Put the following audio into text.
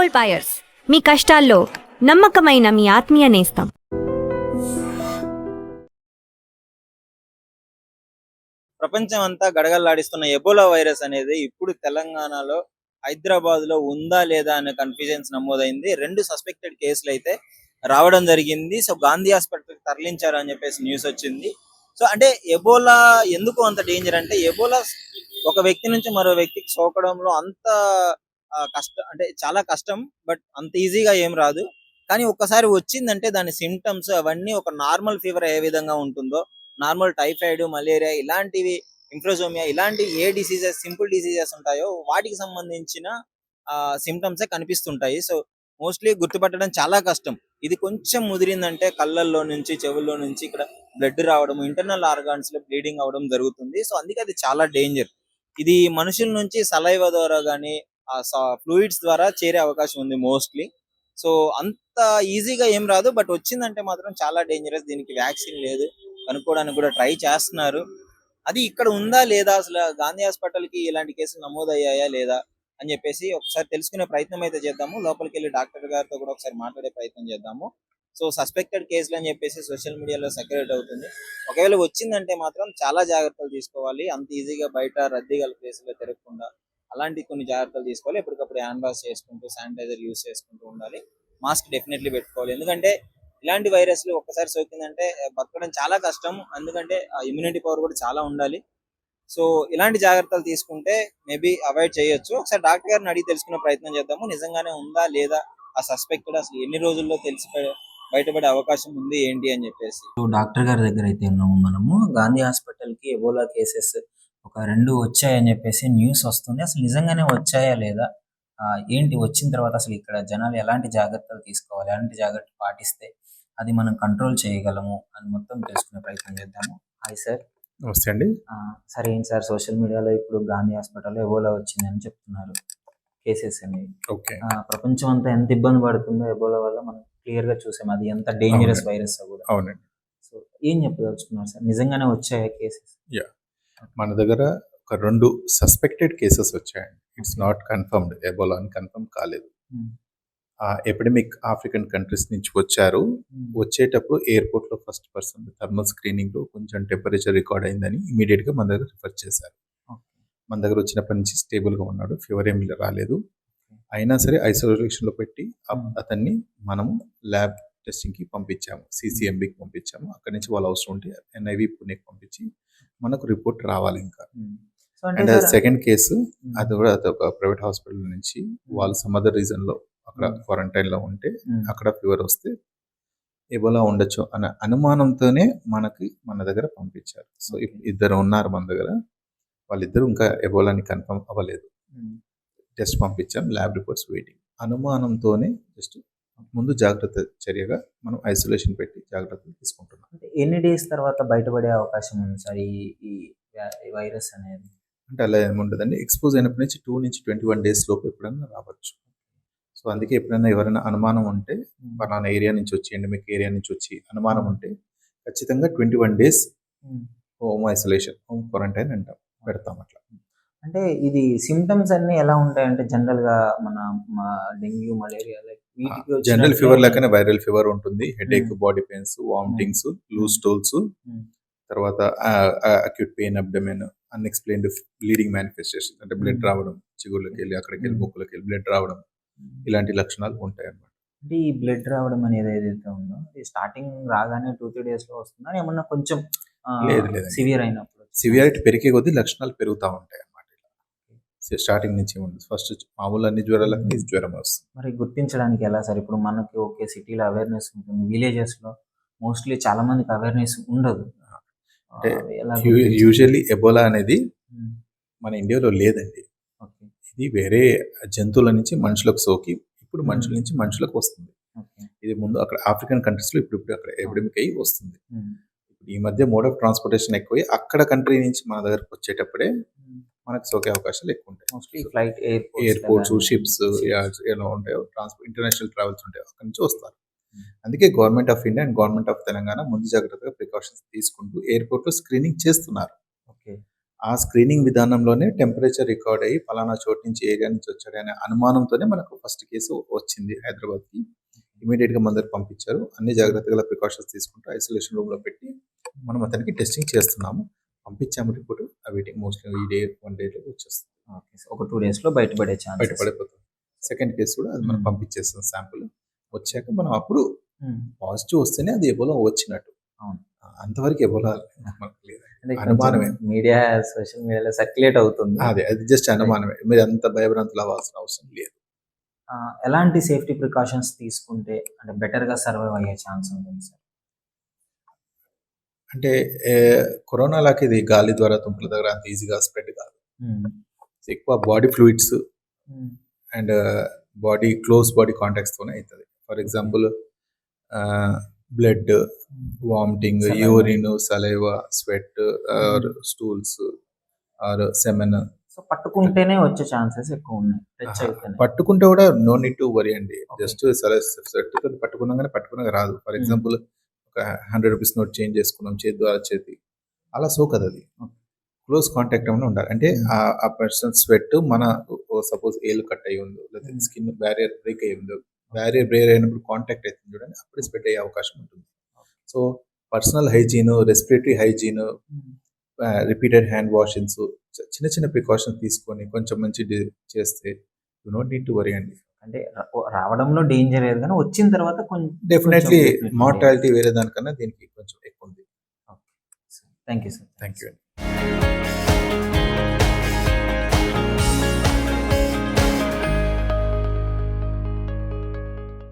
Gold buyers, మీ కష్టాల్లో నమ్మకమైన మీ ఆత్మీయ నేస్తం. ప్రపంచం అంతా గడగడలాడిస్తున్న ఎబోలా వైరస్ అనేది ఇప్పుడు తెలంగాణలో హైదరాబాద్ లో ఉందా లేదా అనే కన్ఫ్యూజన్స్ నమోదైంది. 2 సస్పెక్టెడ్ కేసులు అయితే రావడం జరిగింది. సో గాంధీ హాస్పిటల్ తరలించారు అని చెప్పేసి న్యూస్ వచ్చింది. సో అంటే ఎబోలా ఎందుకు అంత డేంజర్ అంటే, ఎబోలా ఒక వ్యక్తి నుంచి మరో వ్యక్తికి సోకడంలో అంత కష్టం, అంటే చాలా కష్టం. బట్ అంత ఈజీగా ఏం రాదు. కానీ ఒక్కసారి వచ్చిందంటే దాని సిమ్టమ్స్ అవన్నీ ఒక నార్మల్ ఫీవర్ ఏ విధంగా ఉంటుందో, నార్మల్ టైఫాయిడ్, మలేరియా ఇలాంటివి, ఇన్ఫ్లుయెంజా ఇలాంటి ఏ డిసీజెస్, సింపుల్ డిసీజెస్ ఉంటాయో వాటికి సంబంధించిన సిమ్టమ్సే కనిపిస్తుంటాయి. సో మోస్ట్లీ గుర్తుపట్టడం చాలా కష్టం. ఇది కొంచెం ముదిరిందంటే కళ్ళల్లో నుంచి, చెవుల్లో నుంచి ఇక్కడ బ్లడ్ రావడం, ఇంటర్నల్ ఆర్గాన్స్ లో బ్లీడింగ్ అవడం జరుగుతుంది. సో అందుకే అది చాలా డేంజర్. ఇది మనుషుల నుంచి సలైవా ద్వారా కానీ ఫ్లూయిడ్స్ ద్వారా చేరే అవకాశం ఉంది మోస్ట్లీ. సో అంత ఈజీగా ఏం రాదు. బట్ వచ్చిందంటే మాత్రం చాలా డేంజరస్. దీనికి వ్యాక్సిన్ లేదు, కనుక్కోవడానికి కూడా ట్రై చేస్తున్నారు. అది ఇక్కడ ఉందా లేదా, అసలు గాంధీ హాస్పిటల్ కి ఇలాంటి కేసులు నమోదయ్యాయా లేదా అని చెప్పేసి ఒకసారి తెలుసుకునే ప్రయత్నం అయితే చేద్దాము. లోపలికి వెళ్ళి డాక్టర్ గారితో కూడా ఒకసారి మాట్లాడే ప్రయత్నం చేద్దాము. సో సస్పెక్టెడ్ కేసులు అని చెప్పేసి సోషల్ మీడియాలో సర్క్యులేట్ అవుతుంది. ఒకవేళ వచ్చిందంటే మాత్రం చాలా జాగ్రత్తలు తీసుకోవాలి. అంత ఈజీగా బయట రద్దీ గల ప్లేసుల్లో తిరగకుండా అలాంటి కొన్ని జాగ్రత్తలు తీసుకోవాలి. ఎప్పటికప్పుడు హ్యాండ్ వాష్ చేసుకుంటూ, శానిటైజర్ యూస్ చేసుకుంటూ ఉండాలి. మాస్క్ డెఫినెట్లీ పెట్టుకోవాలి. ఎందుకంటే ఇలాంటి వైరస్లు ఒక్కసారి సోకిందంటే బతకడం చాలా కష్టం. ఎందుకంటే ఆ ఇమ్యూనిటీ పవర్ కూడా చాలా ఉండాలి. సో ఇలాంటి జాగ్రత్తలు తీసుకుంటే మేబీ అవాయిడ్ చేయొచ్చు. ఒకసారి డాక్టర్ గారిని అడిగి తెలుసుకునే ప్రయత్నం చేద్దాము. నిజంగానే ఉందా లేదా, ఆ సస్పెక్టెడ్ అసలు ఎన్ని రోజుల్లో బయటపడే అవకాశం ఉంది ఏంటి అని చెప్పేసి. డాక్టర్ గారి దగ్గర అయితే ఉన్నాము మనము. గాంధీ హాస్పిటల్ కి ఎబోలా కేసెస్ ఒక 2 వచ్చాయని చెప్పేసి న్యూస్ వస్తుంది. అసలు నిజంగానే వచ్చాయా లేదా, ఏంటి వచ్చిన తర్వాత అసలు ఇక్కడ జనాలు ఎలాంటి జాగ్రత్తలు తీసుకోవాలి, ఎలాంటి జాగ్రత్తలు పాటిస్తే అది మనం కంట్రోల్ చేయగలము అని మొత్తం తెలుసుకునే ప్రయత్నం చేద్దాము. Hi sir. నమస్తే అండి. సరే, ఏంటి సార్, సోషల్ మీడియాలో ఇప్పుడు గాంధీ హాస్పిటల్లో ఎబోలా వచ్చిందని చెప్తున్నారు కేసెస్ అనేవి. ఓకే. ప్రపంచం అంతా ఎంత ఇబ్బంది పడుతుందో ఎబోలా వల్ల మనం క్లియర్ గా చూసాం. అది ఎంత డేంజరస్ వైరస్ కూడా. అవునండి. సో ఏం చెప్పదలుచుకున్నారు సార్, నిజంగానే వచ్చాయా కేసెస్? మన దగ్గర ఒక 2 సస్పెక్టెడ్ కేసెస్ వచ్చాయండి. It's not confirmed. ఎబోలా అని కన్ఫర్మ్ కాలేదు. ఎపిడమిక్ ఆఫ్రికన్ కంట్రీస్ నుంచి వచ్చారు. వచ్చేటప్పుడు ఎయిర్పోర్ట్ లో ఫస్ట్ పర్సన్ థర్మల్ స్క్రీనింగ్ లో కొంచెం టెంపరేచర్ రికార్డ్ అయిందని ఇమీడియట్ గా మన దగ్గర రిఫర్ చేశారు. మన దగ్గర వచ్చినప్పటి నుంచి స్టేబుల్ గా ఉన్నాడు, ఫీవర్ ఏమి రాలేదు. అయినా సరే ఐసోలేషన్ లో పెట్టి అతన్ని మనము ల్యాబ్ టెస్టింగ్ కి పంపించాము, సిసిఎంబికి పంపించాము. అక్కడి నుంచి వాళ్ళు అవసరం ఉంటే ఎన్ఐవి పుణెకి పంపించి మనకు రిపోర్ట్ రావాలి ఇంకా. అండ్ సెకండ్ కేసు అది కూడా ఒక ప్రైవేట్ హాస్పిటల్ నుంచి వాళ్ళు సమ్ అదర్ రీజన్ లో అక్కడ క్వారంటైన్ లో ఉంటే అక్కడ ఫీవర్ వస్తే ఎబోలా ఉండొచ్చు అనే అనుమానంతోనే మన దగ్గర పంపించారు. సో 2 ఉన్నారు మన దగ్గర. వాళ్ళిద్దరు ఇంకా ఎబోలాని కన్ఫర్మ్ అవ్వలేదు. టెస్ట్ పంపించాం, ల్యాబ్ రిపోర్ట్స్ వెయిటింగ్. అనుమానంతోనే జస్ట్ ముందు జాగ్రత్త చర్యగా మనం ఐసోలేషన్ పెట్టి జాగ్రత్తలు తీసుకుంటున్నాం. ఎన్ని డేస్ తర్వాత బయటపడే అవకాశం ఉంది సార్ ఈ వైరస్ అనేది? అంటే అలా ఏముండదండి. ఎక్స్పోజ్ అయినప్పటి నుంచి 2 నుంచి 21 డేస్ లోపు ఎప్పుడైనా రావచ్చు. సో అందుకే ఎప్పుడైనా ఎవరైనా అనుమానం ఉంటే, పలానా ఏరియా నుంచి వచ్చి, ఎండమిక్ ఏరియా నుంచి వచ్చి అనుమానం ఉంటే ఖచ్చితంగా 21 days home isolation, home quarantine అంటాం, పెడతాం. అట్లా అంటే ఇది సిమ్టమ్స్ అన్ని ఎలా ఉంటాయంటే జనరల్ గా మన డెంగ్యూ, మలేరియా జనరల్ ఫీవర్ లాగానే వైరల్ ఫీవర్ ఉంటుంది. Headache, body pains, vomitings, loose stools, తర్వాత acute pain, abdomen, unexplained bleeding manifestation, అంటే బ్లడ్ రావడం, చిగుళ్ళకి వెళ్ళి అక్కడికి వెళ్ళి ముక్కులకి వెళ్ళి బ్లడ్ రావడం, ఇలాంటి లక్షణాలు ఉంటాయి అన్నమాట. అంటే ఈ బ్లడ్ రావడం అనేది ఏదైతే ఉందో స్టార్టింగ్ రాగానే 2-3 డేస్ లో వస్తుందా, ఏమన్నా కొంచెం లేదు సివియర్ అయినప్పుడు? సివియారిటీ పెరిగే కొద్దీ లక్షణాలు పెరుగుతూ ఉంటాయి అన్నమాట. స్టార్టింగ్ నుంచి ఉండదు. ఫస్ట్ మామూలు అన్ని జ్వరాలకి జ్వరం వస్తుంది. మరి గుర్తించడానికి ఎలా సార్? ఇప్పుడు మనకి ఓకే సిటీలో అవేర్నెస్ ఉంటుంది, విలేజెస్ లో మోస్ట్లీ చాలా మందికి అవేర్నెస్ ఉండదు. అంటే యూజువల్లీ ఎబోలా అనేది మన ఇండియాలో లేదండి. ఇది వేరే జంతువుల నుంచి మనుషులకు సోకి ఇప్పుడు మనుషుల నుంచి మనుషులకు వస్తుంది. ఇది ముందు అక్కడ ఆఫ్రికన్ కంట్రీస్ లో ఇప్పుడు అక్కడ ఎపిడమిక్ అయ్యి వస్తుంది. ఈ మధ్య మోడ్ ఆఫ్ ట్రాన్స్పోర్టేషన్ ఎక్కువ, అక్కడ కంట్రీ నుంచి మన దగ్గరకు వచ్చేటప్పుడే మనకు సోకే అవకాశాలు ఎక్కువ ఉంటాయి. ఎయిర్పోర్ట్స్, షిప్స్ ఎలా ఉంటాయో, ఇంటర్నేషనల్ ట్రావెల్స్ ఉంటాయో అక్కడి నుంచి వస్తారు. అందుకే government of India and government of Telangana ముందు జాగ్రత్తగా ప్రికాషన్స్ తీసుకుంటూ ఎయిర్పోర్ట్ లో స్క్రీనింగ్ చేస్తున్నారు. ఆ స్క్రీనింగ్ విధానంలోనే టెంపరేచర్ రికార్డ్ అయ్యి పలానా చోటు నుంచి ఏరియా నుంచి వచ్చాడు అనే అనుమానంతోనే మనకు ఫస్ట్ కేసు వచ్చింది హైదరాబాద్కి. ఇమీడియట్గా మందరు పంపించారు. అన్ని జాగ్రత్తగా ప్రికాషన్స్ తీసుకుంటూ ఐసోలేషన్ రూమ్లో పెట్టి మనం అతనికి టెస్టింగ్ చేస్తున్నాము. పంపించాము రిపోర్ట్. వెయిటింగ్ మోస్ట్లీ ఈ డే 1 డేలో వచ్చేస్తుంది. Okay sir. ఒక 2 డేస్లో బయటపడే ఛాన్స్. బయటపడిపోతుంది. సెకండ్ కేసు కూడా అది మనం పంపించేస్తాం శాంపుల్. వచ్చాక మనం అప్పుడు పాజిటివ్ వస్తేనే అది ఎబోలా వచ్చినట్టు. అవును. అంతవరకు ఎబోలా మనకు లేదు. అంటే అనుమానమే. మీడియా సోషల్ మీడియాలో సర్క్యులేట్ అవుతుంది. అది జస్ట్ అనుమానమే. మీరు అంత భయభ్రాంతులు అవ్వాల్సిన అవసరం లేదు. ఎలాంటి సేఫ్టీ ప్రికాషన్స్ తీసుకుంటే అంటే బెటర్గా సర్వైవ్ అయ్యే ఛాన్స్ ఉంటుంది సార్? అంటే కరోనా లాగా ఇది గాలి ద్వారా తుంపుల దగ్గర అంత ఈజీగా స్ప్రెడ్ కాదు. ఎక్కువ body fluids and body close body కాంటాక్ట్స్తోనే అవుతుంది. For example blood, vomiting, urine, saliva, sweat or stools or semen. So పట్టుకుంటేనే వచ్చే ఛాన్సెస్ ఎక్కువ ఉన్నాయి. టచ్ అయితేనే. పట్టుకుంటే కూడా నో నీడ్ టు వరీ అండి. జస్ట్ స్వెట్ పట్టుకున్నాగానే రాదు. ఫర్ ఎగ్జాంపుల్ ఒక 100 రూపీస్ నోట్ చేంజ్ చేసుకున్నాం చేతి ద్వారా చేతి, అలా సోకదు. అది క్లోజ్ కాంటాక్ట్ ఏమైనా ఉండాలి. అంటే ఆ పర్సన్ స్వెట్ మన సపోజ్ ఏలు కట్ అయ్యి ఉందో లేదా స్కిన్ బ్యారియర్ బ్రేక్ అయ్యి ఉందో, బ్యారియర్ బ్రేక్ అయినప్పుడు కాంటాక్ట్ అవుతుంది చూడండి, అప్పుడే స్ప్రెడ్ అయ్యే అవకాశం ఉంటుంది. So personal hygiene, respiratory hygiene, repeated hand washings, చిన్న చిన్న ప్రికాషన్స్ తీసుకొని కొంచెం మంచి చేస్తే you don't need to worry అండి. అంటే రావడంలో డేంజర్ లేదు కానీ వచ్చిన తర్వాత డెఫినెట్లీ మార్టాలిటీ వేరే దానికన్నా దీనికి కొంచెం ఎక్కువ ఉంది. Thank you sir. Thank you అండి.